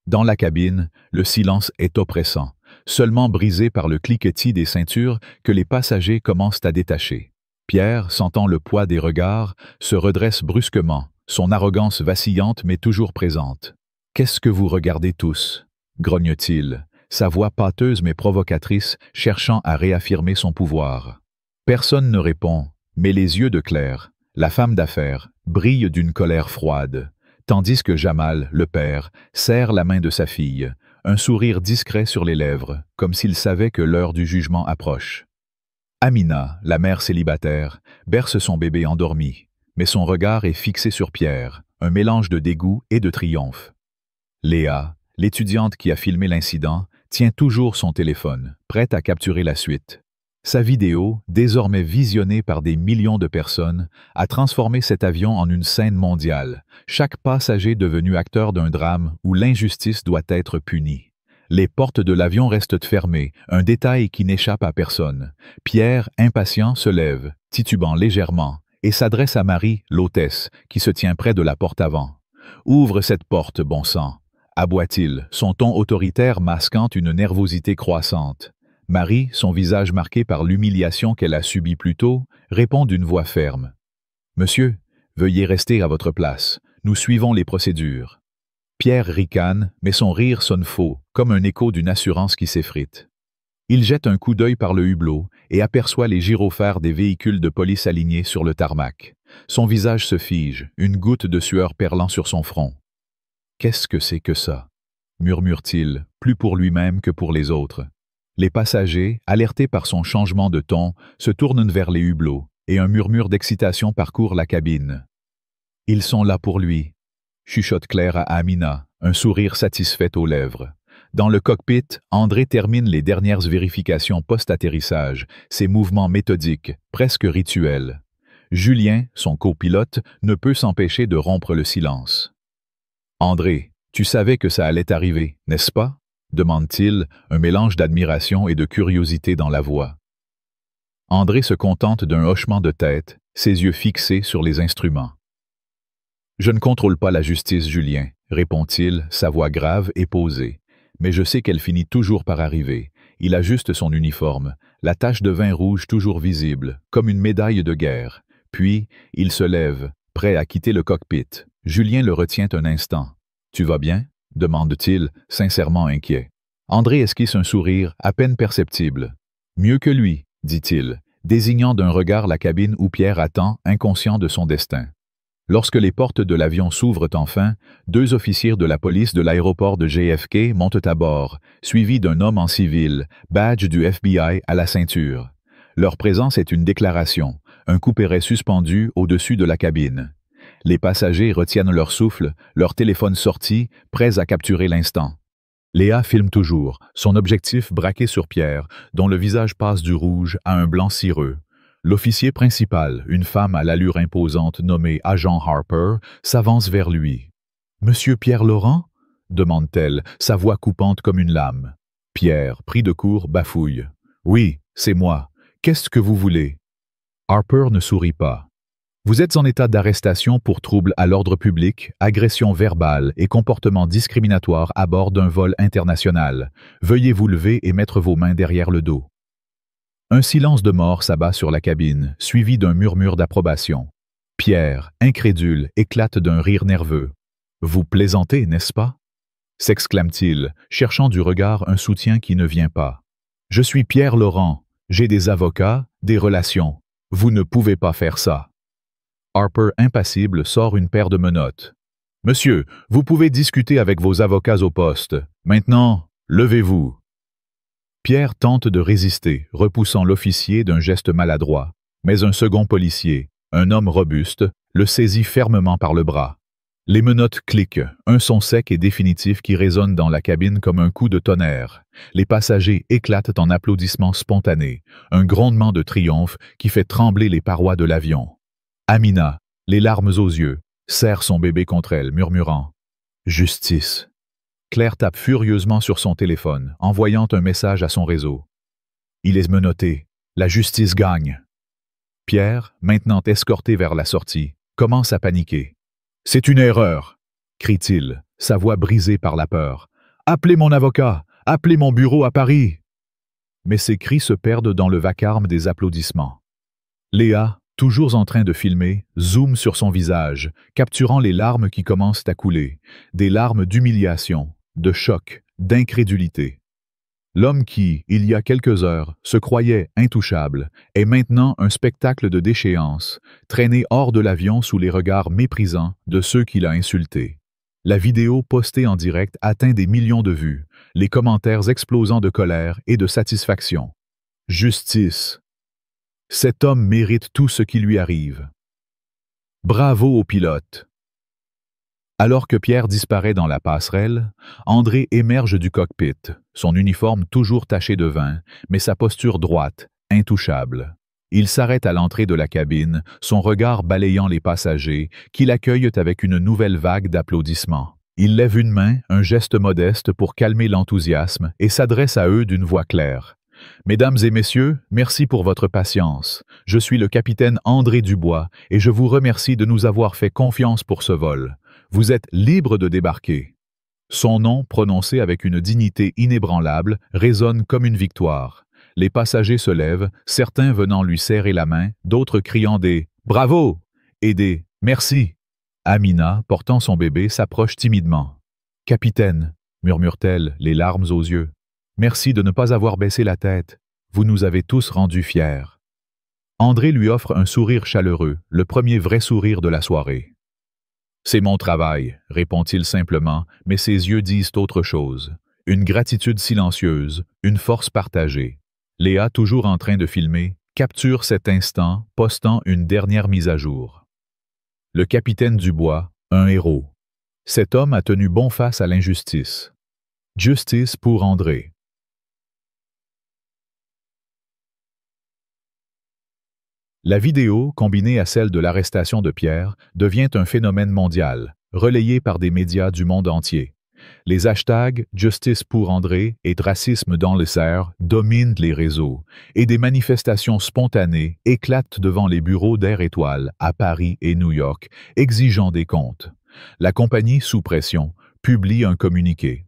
Dans la cabine, le silence est oppressant, seulement brisé par le cliquetis des ceintures que les passagers commencent à détacher. Pierre, sentant le poids des regards, se redresse brusquement, son arrogance vacillante mais toujours présente. « Qu'est-ce que vous regardez tous ?» grogne-t-il, sa voix pâteuse mais provocatrice, cherchant à réaffirmer son pouvoir. Personne ne répond, mais les yeux de Claire, la femme d'affaires, brillent d'une colère froide, tandis que Jamal, le père, serre la main de sa fille, un sourire discret sur les lèvres, comme s'il savait que l'heure du jugement approche. Amina, la mère célibataire, berce son bébé endormi, mais son regard est fixé sur Pierre, un mélange de dégoût et de triomphe. Léa, l'étudiante qui a filmé l'incident, tient toujours son téléphone, prête à capturer la suite. Sa vidéo, désormais visionnée par des millions de personnes, a transformé cet avion en une scène mondiale, chaque passager devenu acteur d'un drame où l'injustice doit être punie. Les portes de l'avion restent fermées, un détail qui n'échappe à personne. Pierre, impatient, se lève, titubant légèrement, et s'adresse à Marie, l'hôtesse, qui se tient près de la porte avant. « Ouvre cette porte, bon sang !» aboie-t-il, son ton autoritaire masquant une nervosité croissante. Marie, son visage marqué par l'humiliation qu'elle a subie plus tôt, répond d'une voix ferme. « Monsieur, veuillez rester à votre place. Nous suivons les procédures. » Pierre ricane, mais son rire sonne faux, comme un écho d'une assurance qui s'effrite. Il jette un coup d'œil par le hublot et aperçoit les gyrophares des véhicules de police alignés sur le tarmac. Son visage se fige, une goutte de sueur perlant sur son front. « Qu'est-ce que c'est que ça ?» murmure-t-il, plus pour lui-même que pour les autres. Les passagers, alertés par son changement de ton, se tournent vers les hublots, et un murmure d'excitation parcourt la cabine. « Ils sont là pour lui », chuchote Claire à Amina, un sourire satisfait aux lèvres. Dans le cockpit, André termine les dernières vérifications post-atterrissage, ses mouvements méthodiques, presque rituels. Julien, son copilote, ne peut s'empêcher de rompre le silence. « André, tu savais que ça allait arriver, n'est-ce pas ?» demande-t-il, un mélange d'admiration et de curiosité dans la voix. André se contente d'un hochement de tête, ses yeux fixés sur les instruments. « Je ne contrôle pas la justice, Julien, » répond-il, sa voix grave et posée. « Mais je sais qu'elle finit toujours par arriver. Il ajuste son uniforme, la tache de vin rouge toujours visible, comme une médaille de guerre. Puis, il se lève, prêt à quitter le cockpit. Julien le retient un instant. « Tu vas bien ?» demande-t-il, sincèrement inquiet. André esquisse un sourire à peine perceptible. « Mieux que lui, » dit-il, désignant d'un regard la cabine où Pierre attend, inconscient de son destin. Lorsque les portes de l'avion s'ouvrent enfin, 2 officiers de la police de l'aéroport de JFK montent à bord, suivis d'un homme en civil, badge du FBI à la ceinture. Leur présence est une déclaration, un couperet suspendu au-dessus de la cabine. Les passagers retiennent leur souffle, leur téléphone sorti, prêts à capturer l'instant. Léa filme toujours, son objectif braqué sur Pierre, dont le visage passe du rouge à un blanc cireux. L'officier principal, une femme à l'allure imposante nommée Agent Harper, s'avance vers lui. « Monsieur Pierre Laurent ?» demande-t-elle, sa voix coupante comme une lame. Pierre, pris de court, bafouille. « Oui, c'est moi. Qu'est-ce que vous voulez ?» Harper ne sourit pas. « Vous êtes en état d'arrestation pour trouble à l'ordre public, agression verbale et comportement discriminatoire à bord d'un vol international. Veuillez vous lever et mettre vos mains derrière le dos. » Un silence de mort s'abat sur la cabine, suivi d'un murmure d'approbation. Pierre, incrédule, éclate d'un rire nerveux. « Vous plaisantez, n'est-ce pas ?» s'exclame-t-il, cherchant du regard un soutien qui ne vient pas. « Je suis Pierre Laurent. J'ai des avocats, des relations. Vous ne pouvez pas faire ça. » Harper, impassible, sort une paire de menottes. « Monsieur, vous pouvez discuter avec vos avocats au poste. Maintenant, levez-vous. » Pierre tente de résister, repoussant l'officier d'un geste maladroit, mais un second policier, un homme robuste, le saisit fermement par le bras. Les menottes cliquent, un son sec et définitif qui résonne dans la cabine comme un coup de tonnerre. Les passagers éclatent en applaudissements spontanés, un grondement de triomphe qui fait trembler les parois de l'avion. Amina, les larmes aux yeux, serre son bébé contre elle, murmurant Justice. Claire tape furieusement sur son téléphone, envoyant un message à son réseau. Il est menotté. La justice gagne. Pierre, maintenant escorté vers la sortie, commence à paniquer. « C'est une erreur !» crie-t-il, sa voix brisée par la peur. « Appelez mon avocat! Appelez mon bureau à Paris !» Mais ses cris se perdent dans le vacarme des applaudissements. Léa, toujours en train de filmer, zoome sur son visage, capturant les larmes qui commencent à couler, des larmes d'humiliation, de choc, d'incrédulité. L'homme qui, il y a quelques heures, se croyait intouchable, est maintenant un spectacle de déchéance, traîné hors de l'avion sous les regards méprisants de ceux qui l'ont insulté. La vidéo postée en direct atteint des millions de vues, les commentaires explosant de colère et de satisfaction. Justice. Cet homme mérite tout ce qui lui arrive. Bravo au pilote. Alors que Pierre disparaît dans la passerelle, André émerge du cockpit, son uniforme toujours taché de vin, mais sa posture droite, intouchable. Il s'arrête à l'entrée de la cabine, son regard balayant les passagers, qui l'accueillent avec une nouvelle vague d'applaudissements. Il lève une main, un geste modeste pour calmer l'enthousiasme, et s'adresse à eux d'une voix claire. « Mesdames et messieurs, merci pour votre patience. Je suis le capitaine André Dubois, et je vous remercie de nous avoir fait confiance pour ce vol. Vous êtes libre de débarquer. » Son nom, prononcé avec une dignité inébranlable, résonne comme une victoire. Les passagers se lèvent, certains venant lui serrer la main, d'autres criant des « Bravo !» et des « Merci !» Amina, portant son bébé, s'approche timidement. « Capitaine !» murmure-t-elle, les larmes aux yeux. « Merci de ne pas avoir baissé la tête. Vous nous avez tous rendus fiers. » André lui offre un sourire chaleureux, le premier vrai sourire de la soirée. « C'est mon travail, » répond-il simplement, mais ses yeux disent autre chose. Une gratitude silencieuse, une force partagée. Léa, toujours en train de filmer, capture cet instant, postant une dernière mise à jour. Le capitaine Dubois, un héros. Cet homme a tenu bon face à l'injustice. Justice pour André. La vidéo, combinée à celle de l'arrestation de Pierre, devient un phénomène mondial, relayé par des médias du monde entier. Les hashtags « Justice pour André » et « Racisme dans les airs » dominent les réseaux, et des manifestations spontanées éclatent devant les bureaux d'Air Étoile à Paris et New York, exigeant des comptes. La compagnie, sous pression, publie un communiqué.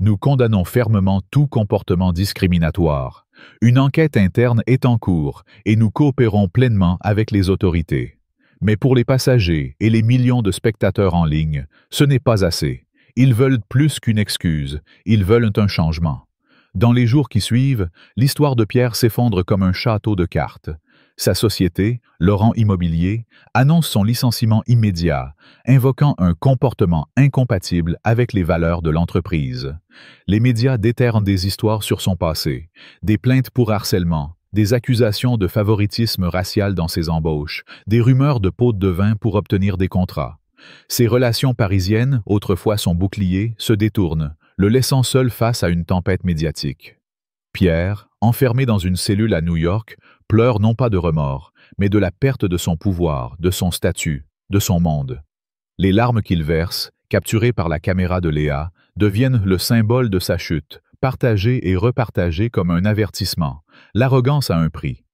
Nous condamnons fermement tout comportement discriminatoire. Une enquête interne est en cours et nous coopérons pleinement avec les autorités. Mais pour les passagers et les millions de spectateurs en ligne, ce n'est pas assez. Ils veulent plus qu'une excuse, ils veulent un changement. Dans les jours qui suivent, l'histoire de Pierre s'effondre comme un château de cartes. Sa société, Laurent Immobilier, annonce son licenciement immédiat, invoquant un comportement incompatible avec les valeurs de l'entreprise. Les médias déterrent des histoires sur son passé, des plaintes pour harcèlement, des accusations de favoritisme racial dans ses embauches, des rumeurs de pots de vin pour obtenir des contrats. Ses relations parisiennes, autrefois son bouclier, se détournent, le laissant seul face à une tempête médiatique. Pierre, enfermé dans une cellule à New York, pleure non pas de remords, mais de la perte de son pouvoir, de son statut, de son monde. Les larmes qu'il verse, capturées par la caméra de Léa, deviennent le symbole de sa chute, partagées et repartagées comme un avertissement. L'arrogance a un prix.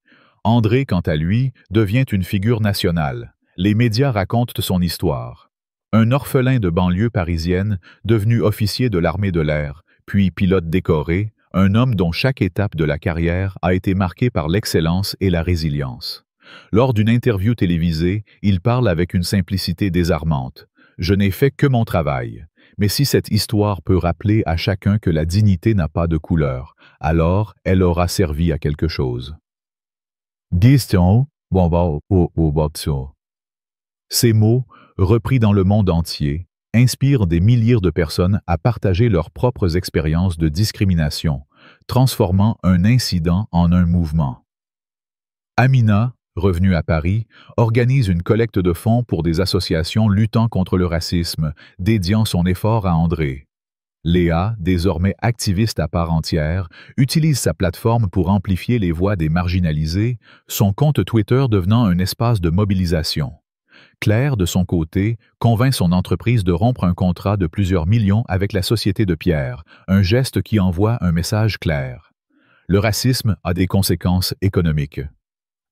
André, quant à lui, devient une figure nationale. Les médias racontent son histoire. Un orphelin de banlieue parisienne, devenu officier de l'armée de l'air, puis pilote décoré, un homme dont chaque étape de la carrière a été marquée par l'excellence et la résilience. Lors d'une interview télévisée, il parle avec une simplicité désarmante. « Je n'ai fait que mon travail. Mais si cette histoire peut rappeler à chacun que la dignité n'a pas de couleur, alors elle aura servi à quelque chose. » Ces mots, repris dans le monde entier, inspirent des milliers de personnes à partager leurs propres expériences de discrimination, transformant un incident en un mouvement. Amina, revenue à Paris, organise une collecte de fonds pour des associations luttant contre le racisme, dédiant son effort à André. Léa, désormais activiste à part entière, utilise sa plateforme pour amplifier les voix des marginalisés, son compte Twitter devenant un espace de mobilisation. Claire, de son côté, convainc son entreprise de rompre un contrat de plusieurs millions avec la société de Pierre, un geste qui envoie un message clair. Le racisme a des conséquences économiques.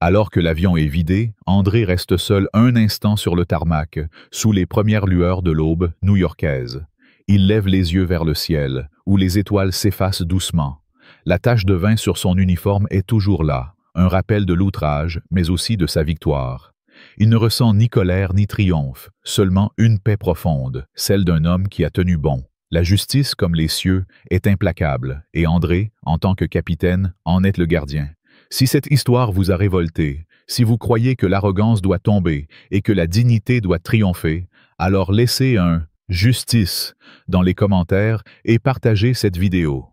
Alors que l'avion est vidé, André reste seul un instant sur le tarmac, sous les premières lueurs de l'aube new-yorkaise. Il lève les yeux vers le ciel, où les étoiles s'effacent doucement. La tache de vin sur son uniforme est toujours là, un rappel de l'outrage, mais aussi de sa victoire. Il ne ressent ni colère ni triomphe, seulement une paix profonde, celle d'un homme qui a tenu bon. La justice, comme les cieux, est implacable, et André, en tant que capitaine, en est le gardien. Si cette histoire vous a révolté, si vous croyez que l'arrogance doit tomber et que la dignité doit triompher, alors laissez un « justice » dans les commentaires et partagez cette vidéo.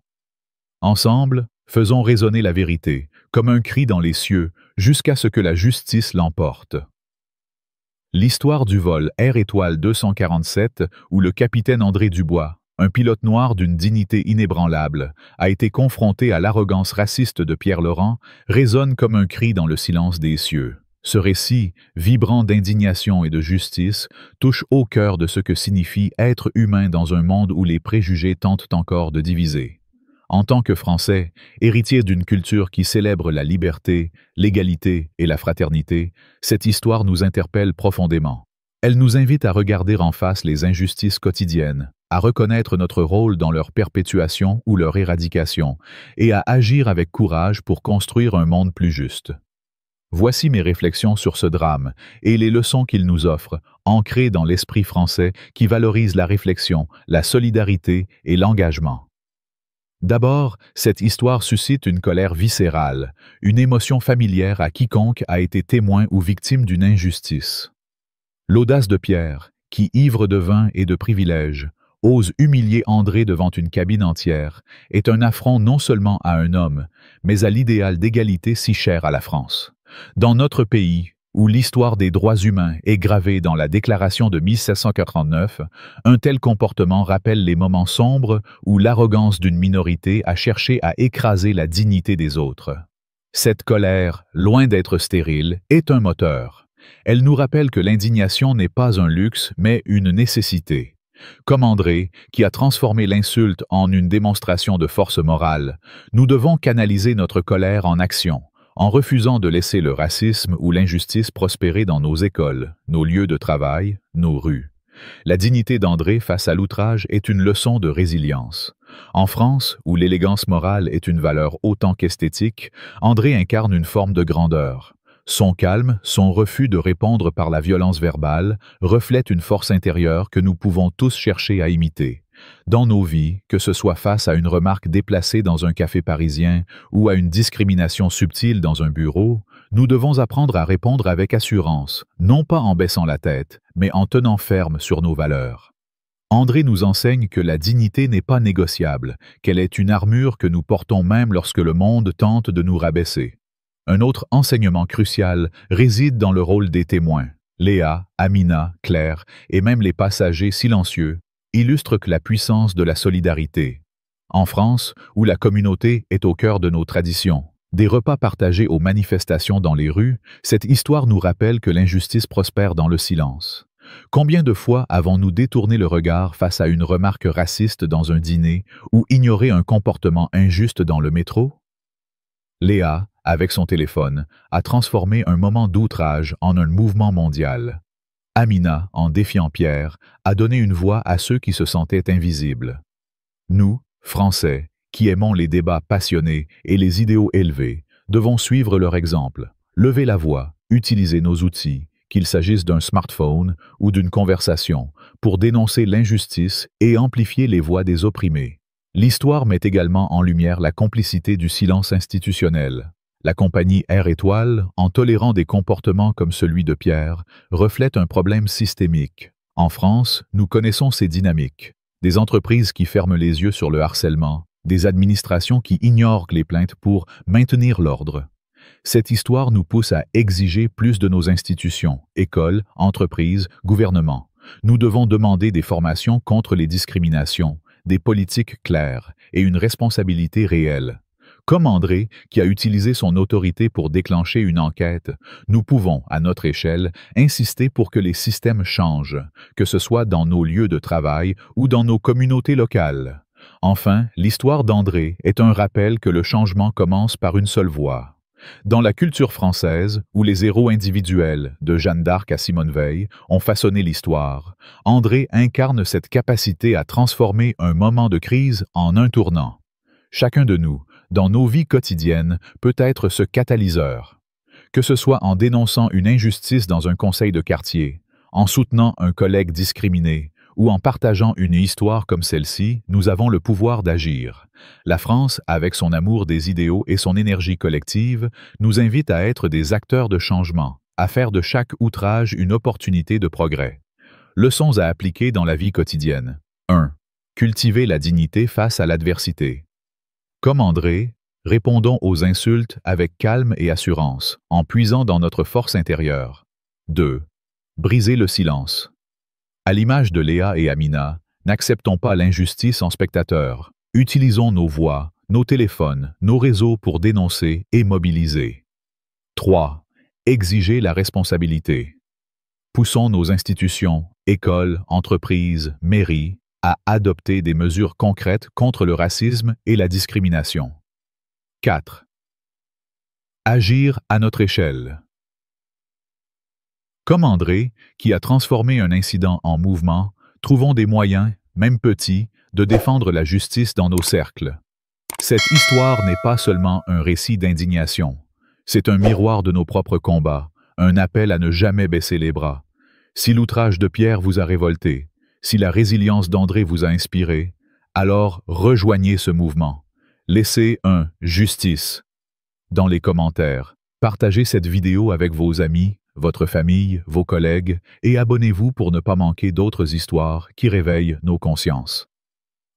Ensemble, faisons résonner la vérité, comme un cri dans les cieux, jusqu'à ce que la justice l'emporte. L'histoire du vol Air Étoile 247, où le capitaine André Dubois, un pilote noir d'une dignité inébranlable, a été confronté à l'arrogance raciste de Pierre Laurent, résonne comme un cri dans le silence des cieux. Ce récit, vibrant d'indignation et de justice, touche au cœur de ce que signifie être humain dans un monde où les préjugés tentent encore de diviser. En tant que Français, héritier d'une culture qui célèbre la liberté, l'égalité et la fraternité, cette histoire nous interpelle profondément. Elle nous invite à regarder en face les injustices quotidiennes, à reconnaître notre rôle dans leur perpétuation ou leur éradication, et à agir avec courage pour construire un monde plus juste. Voici mes réflexions sur ce drame et les leçons qu'il nous offre, ancrées dans l'esprit français qui valorise la réflexion, la solidarité et l'engagement. D'abord, cette histoire suscite une colère viscérale, une émotion familière à quiconque a été témoin ou victime d'une injustice. L'audace de Pierre, qui, ivre de vin et de privilèges, ose humilier André devant une cabine entière, est un affront non seulement à un homme, mais à l'idéal d'égalité si cher à la France. Dans notre pays, où l'histoire des droits humains est gravée dans la Déclaration de 1789, un tel comportement rappelle les moments sombres où l'arrogance d'une minorité a cherché à écraser la dignité des autres. Cette colère, loin d'être stérile, est un moteur. Elle nous rappelle que l'indignation n'est pas un luxe, mais une nécessité. Comme André, qui a transformé l'insulte en une démonstration de force morale, nous devons canaliser notre colère en action, en refusant de laisser le racisme ou l'injustice prospérer dans nos écoles, nos lieux de travail, nos rues. La dignité d'André face à l'outrage est une leçon de résilience. En France, où l'élégance morale est une valeur autant qu'esthétique, André incarne une forme de grandeur. Son calme, son refus de répondre par la violence verbale, reflètent une force intérieure que nous pouvons tous chercher à imiter. Dans nos vies, que ce soit face à une remarque déplacée dans un café parisien ou à une discrimination subtile dans un bureau, nous devons apprendre à répondre avec assurance, non pas en baissant la tête, mais en tenant ferme sur nos valeurs. André nous enseigne que la dignité n'est pas négociable, qu'elle est une armure que nous portons même lorsque le monde tente de nous rabaisser. Un autre enseignement crucial réside dans le rôle des témoins. Léa, Amina, Claire et même les passagers silencieux illustrent que la puissance de la solidarité. En France, où la communauté est au cœur de nos traditions, des repas partagés aux manifestations dans les rues, cette histoire nous rappelle que l'injustice prospère dans le silence. Combien de fois avons-nous détourné le regard face à une remarque raciste dans un dîner ou ignoré un comportement injuste dans le métro? Léa, avec son téléphone, a transformé un moment d'outrage en un mouvement mondial. Amina, en défiant Pierre, a donné une voix à ceux qui se sentaient invisibles. Nous, Français, qui aimons les débats passionnés et les idéaux élevés, devons suivre leur exemple, lever la voix, utiliser nos outils, qu'il s'agisse d'un smartphone ou d'une conversation, pour dénoncer l'injustice et amplifier les voix des opprimés. L'histoire met également en lumière la complicité du silence institutionnel. La compagnie Air Étoile, en tolérant des comportements comme celui de Pierre, reflète un problème systémique. En France, nous connaissons ces dynamiques. Des entreprises qui ferment les yeux sur le harcèlement, des administrations qui ignorent les plaintes pour maintenir l'ordre. Cette histoire nous pousse à exiger plus de nos institutions, écoles, entreprises, gouvernements. Nous devons demander des formations contre les discriminations, des politiques claires et une responsabilité réelle. Comme André, qui a utilisé son autorité pour déclencher une enquête, nous pouvons, à notre échelle, insister pour que les systèmes changent, que ce soit dans nos lieux de travail ou dans nos communautés locales. Enfin, l'histoire d'André est un rappel que le changement commence par une seule voie. Dans la culture française, où les héros individuels, de Jeanne d'Arc à Simone Veil, ont façonné l'histoire, André incarne cette capacité à transformer un moment de crise en un tournant. Chacun de nous, dans nos vies quotidiennes, peut être ce catalyseur. Que ce soit en dénonçant une injustice dans un conseil de quartier, en soutenant un collègue discriminé, ou en partageant une histoire comme celle-ci, nous avons le pouvoir d'agir. La France, avec son amour des idéaux et son énergie collective, nous invite à être des acteurs de changement, à faire de chaque outrage une opportunité de progrès. Leçons à appliquer dans la vie quotidienne. 1. Cultiver la dignité face à l'adversité. Comme André, répondons aux insultes avec calme et assurance, en puisant dans notre force intérieure. 2. Briser le silence. À l'image de Léa et Amina, n'acceptons pas l'injustice en spectateurs. Utilisons nos voix, nos téléphones, nos réseaux pour dénoncer et mobiliser. 3. Exiger la responsabilité. Poussons nos institutions, écoles, entreprises, mairies, à adopter des mesures concrètes contre le racisme et la discrimination. 4. Agir à notre échelle. Comme André, qui a transformé un incident en mouvement, trouvons des moyens, même petits, de défendre la justice dans nos cercles. Cette histoire n'est pas seulement un récit d'indignation. C'est un miroir de nos propres combats, un appel à ne jamais baisser les bras. Si l'outrage de Pierre vous a révolté, si la résilience d'André vous a inspiré, alors rejoignez ce mouvement. Laissez un « justice » dans les commentaires. Partagez cette vidéo avec vos amis, votre famille, vos collègues et abonnez-vous pour ne pas manquer d'autres histoires qui réveillent nos consciences.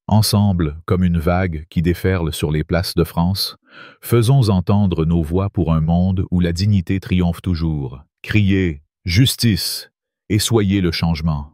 Ensemble, comme une vague qui déferle sur les places de France, faisons entendre nos voix pour un monde où la dignité triomphe toujours. Criez « Justice » et soyez le changement.